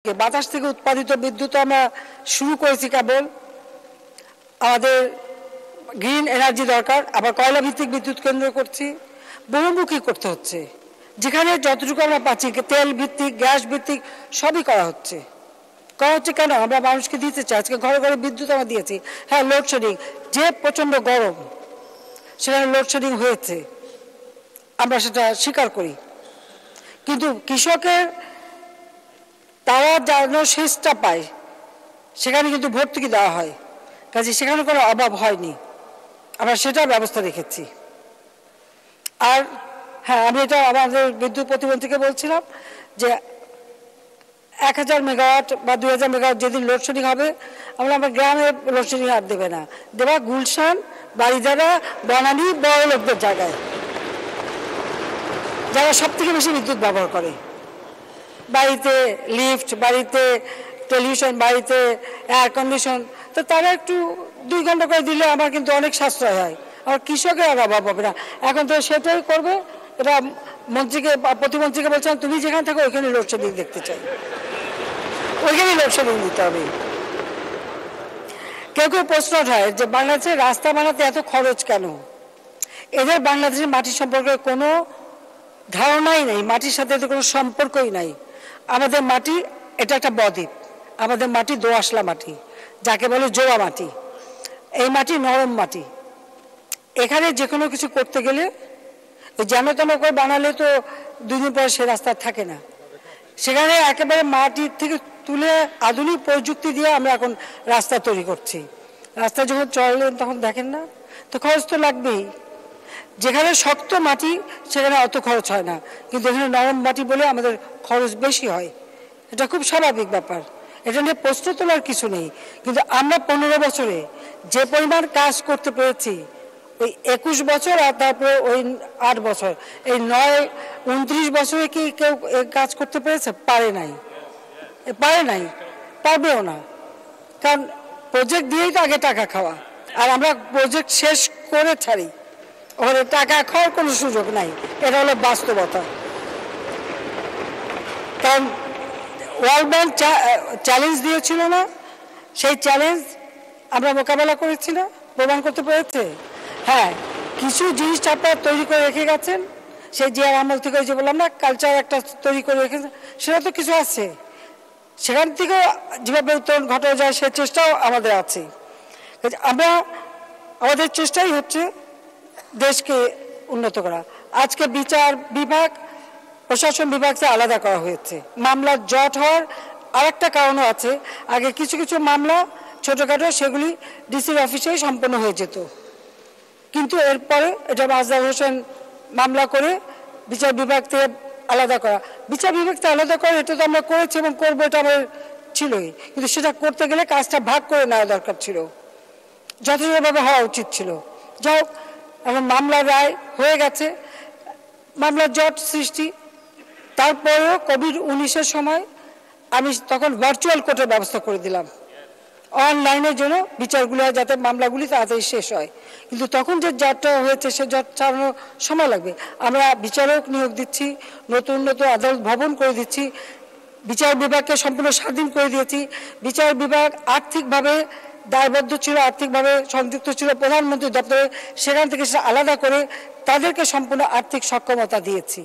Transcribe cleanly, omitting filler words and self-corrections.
বাতাস থেকে উৎপাদিত বিদ্যুৎ আমরা শুরু করেছি কেবল আমাদের গ্রিন এনার্জি দরকার, আবার কয়লা ভিত্তিক বিদ্যুৎ কেন্দ্র করছি, বহুমুখী করতে হচ্ছে। যেখানে যতটুকু আমরা পাচ্ছি তেল ভিত্তিক, গ্যাস ভিত্তিক সবই করা হচ্ছে। কেন? আমরা মানুষকে দিতে চাই। আজকে ঘরে ঘরে বিদ্যুৎ আমরা দিয়েছি। হ্যাঁ, লোডশেডিং, যে প্রচন্ড গরম সেখানে লোডশেডিং হয়েছে, আমরা সেটা স্বীকার করি, কিন্তু কৃষকের তারা যেন সেচটা পায় সেখানে কিন্তু ভর্তুকি দেওয়া হয়, কাজে সেখানে কোনো অভাব হয়নি, আমরা সেটার ব্যবস্থা রেখেছি। আর হ্যাঁ, আমি এটা আমাদের বিদ্যুৎ প্রতিমন্ত্রীকে বলছিলাম যে 1000 মেগাওয়াট বা 2000 মেগাওয়াট যেদিন লোডশেডিং হবে, আমরা আমার গ্রামে লোডশেডিং আর দেবে না, দেবা গুলশান, বাড়িধারা, বনানী, বড় লোকদের জায়গায়, যারা সব থেকে বেশি বিদ্যুৎ ব্যবহার করে। বাড়িতে লিফট, বাড়িতে টেলিভিশন, বাড়িতে এয়ার কন্ডিশন, তো তারা একটু 2 ঘন্টা করে দিলে আমার কিন্তু অনেক সাশ্রয় হয়, আমার কৃষকের আর অভাব হবে না। এখন তো সেটাই করবে। এটা মন্ত্রীকে, প্রতিমন্ত্রীকে বলছিলাম, তুমি যেখানে থাকো ওইখানে লোডশেডিং দেখতে চাই, ওইখানে লোডশেডিং দিতে হবে। কেউ কেউ প্রশ্ন হয় যে বাংলাদেশে রাস্তা বানাতে এত খরচ কেন? এদের বাংলাদেশের মাটি সম্পর্কে কোনো ধারণাই নেই, মাটির সাথে এদের কোনো সম্পর্কই নাই। আমাদের মাটি এটা একটা বদ্বীপ, আমাদের মাটি দোআঁশলা মাটি, যাকে বলে জোড়া মাটি। এই মাটি নরম মাটি, এখানে যে কোনো কিছু করতে গেলে যেন তেন করে বানালে তো 2 দিন পরে সে রাস্তা থাকে না। সেখানে একেবারে মাটির থেকে তুলে আধুনিক প্রযুক্তি দিয়ে আমরা এখন রাস্তা তৈরি করছি। রাস্তা যখন চলেন তখন দেখেন না, তো খরচ তো লাগবেই। যেখানে শক্ত মাটি সেখানে অত খরচ হয় না, কিন্তু এখানে নরম মাটি বলে আমাদের খরচ বেশি হয়। এটা খুব স্বাভাবিক ব্যাপার, এটা নিয়ে প্রশ্ন তোলার কিছু নেই। কিন্তু আমরা 15 বছরে যে পরিমাণ কাজ করতে পেরেছি, ওই 21 বছর আর তারপরে ওই 8 বছর, এই 29 বছরে কি কেউ কাজ করতে পেরেছে? পারে নাই, পারবেও না। কারণ প্রজেক্ট দিয়েই তো আগে টাকা খাওয়া, আর আমরা প্রজেক্ট শেষ করে ছাড়ি, ওখানে টাকা খাওয়ার কোনো সুযোগ নাই। এটা হলো বাস্তবতা। কারণ ওয়ার্ল্ড ব্যাংক চ্যালেঞ্জ দিয়েছিল না, সেই চ্যালেঞ্জ আমরা মোকাবেলা করেছি না, প্রমাণ করতে পেরেছে। হ্যাঁ, কিছু জিনিস আপনারা তৈরি করে রেখে গেছেন, সেই জিয়ার আমল থেকে যে বললাম না, কালচার একটা তৈরি করে রেখেছেন, সেটা তো কিছু আছে, সেখান থেকে যেভাবে উত্তরণ ঘটা যায় সে চেষ্টাও আমাদের আছে। আমাদের চেষ্টাই হচ্ছে দেশকে উন্নত করা। আজকে বিচার বিভাগ, প্রশাসন বিভাগকে আলাদা করা হয়েছে। মামলার জট হওয়ার আরেকটা কারণও আছে। আগে কিছু কিছু মামলা ছোটখাটো সেগুলি ডিসির অফিসেই সম্পন্ন হয়ে যেত, কিন্তু এরপরে এটা মাজদার হোসেন মামলা করে বিচার বিভাগ থেকে আলাদা করা। বিচার বিভাগ থেকে আলাদা করা এটা তো আমরা করেছি এবং করবো, এটা আমার ছিলই, কিন্তু সেটা করতে গেলে কাজটা ভাগ করে নেওয়া দরকার ছিল, যথাযথভাবে হওয়া উচিত ছিল। যাই হোক, এখন মামলার রায় হয়ে গেছে, মামলার জট সৃষ্টি। তারপরেও কোভিড-19 সময় আমি তখন ভার্চুয়াল কোর্টের ব্যবস্থা করে দিলাম, অনলাইনের জন্য বিচারগুলো যাতে মামলাগুলি তাড়াতাড়ি শেষ হয়। কিন্তু তখন যে জটটা হয়েছে সে জট ছাড়ানোর সময় লাগবে। আমরা বিচারক নিয়োগ দিচ্ছি, নতুন নতুন আদালত ভবন করে দিচ্ছি, বিচার বিভাগকে সম্পূর্ণ স্বাধীন করে দিয়েছি। বিচার বিভাগ আর্থিকভাবে দায়বদ্ধ ছিল, আর্থিকভাবে সংযুক্ত ছিল প্রধানমন্ত্রী দপ্তরে, সেখান থেকে সেটা আলাদা করে তাদেরকে সম্পূর্ণ আর্থিক সক্ষমতা দিয়েছি।